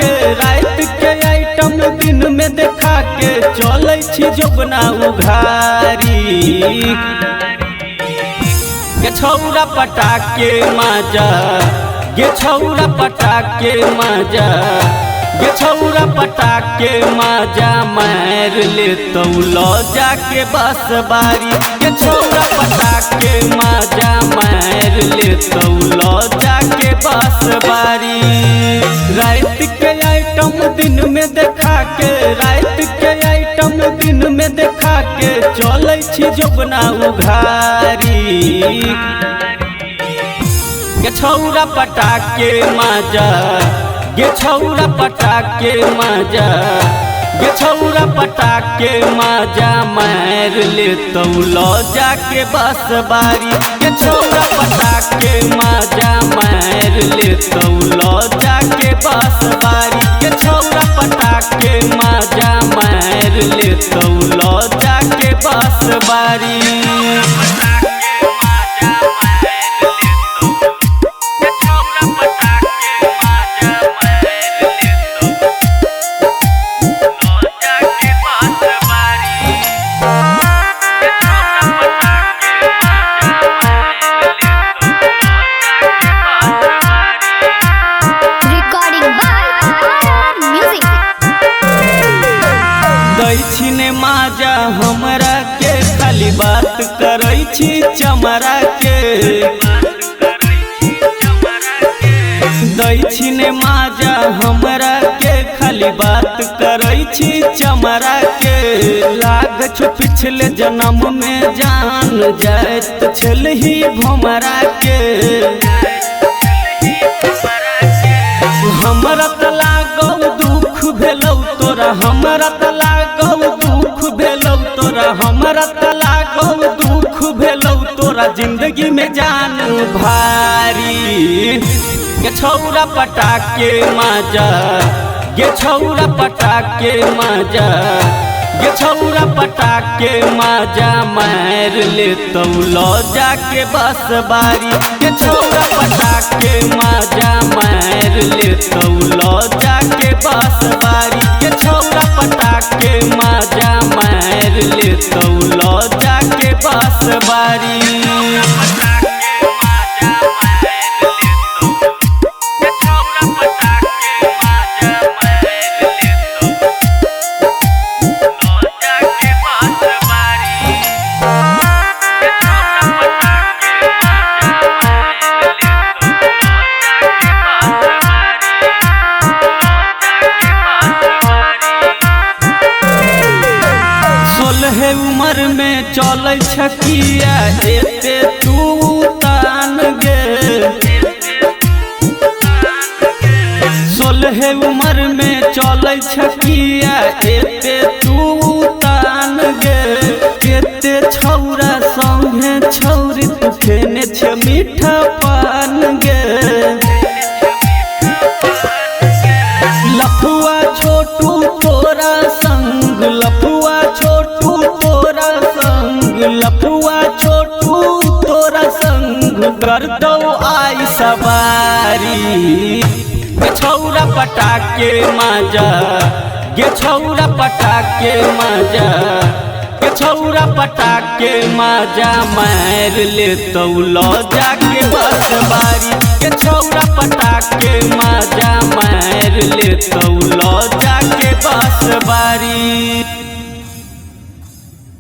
के रात के आइटम दिन में देखा के चलै छी जोगना उघारी गे छौरा पटाके माजा गे छौरा पटाके माजा गे छौरा पटाके माजा मार ले तो लो जाके बस बारी गे छौरा पटाके माजा मार ले तो लो जाके बस बारी रात के आइटम दिन में देखा के रात के आइटम दिन में देखा के चलै छी जोगना उघारी गे छौरा पटाके माजा गे छौरा पटाके माजा गे छौरा पटाके माजा मार ले तो लो जाके बस बारी गे छौरा पटाके माजा मार ले तो लो जाके बस बारी गे छौरा पटाके माजा मार ले तो लो जाके बस बारी। दैछिने माजा हमरा के खाली बात करै छी चमरा के दैछिने माजा हमरा के खाली बात करै छी चमरा के लाग छो पिछले जन्म में जान जात छलही भमरा के हमरा त लागौ दुख भेलौ तोरा हमरा त लागौ दुख भेलौ तोरा हमरा त लागौ दुख भेलौ तोरा जिंदगी में जान भारी गे छौरा पटाके माजा गे छौरा पटाके माजा गे छौरा पटाके माजा मार ले तो लो जाके बस बारी गे छौरा पटाके माजा मार ले तो लो जाके बस बारी गे छौरा पटाके माजा मार ले तो लो जाके बस बारी। सोलह उम्र में चलै छकिया एते तू तान गे 16 उम्र में चलै छकिया एते तू तान गे एते छौरा संगे छौरी तू खेने छ मीठा पान गे लफुआ छोटू तोरा संग लफुआ छोटू तोरा संग लफुआ छोटू तोरा संग कर दो आई सवारी गे छौरा पटाके माजा गे छौरा पटाके माजा गे छौरा पटाके माजा मार ले तो लो जाके बस बारी गे छौरा पटाके माजा मार ले तो